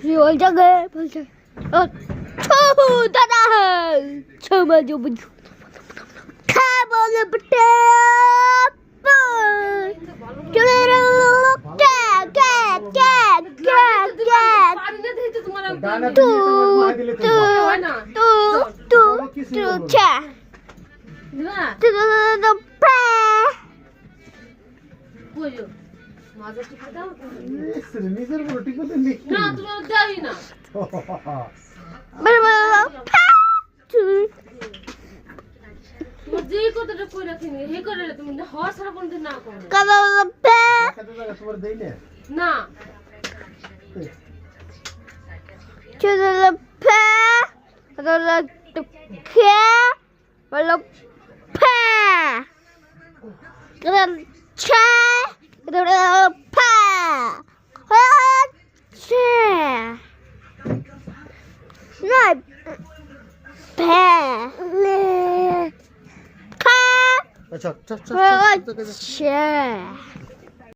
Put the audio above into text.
rồi cho ghê bây giờ ta đã chơi mà dù mình kha bao giờ bắt đầu cho nên নিজের বড় ঠিক মতো নেই না তুমি দাওই না তোমার যেই কথাটা কই রাখিনি হে করে তুমি হওয়া ছাড়া বলতে না করো তোমার দেই না না আচ্ছা Yeah.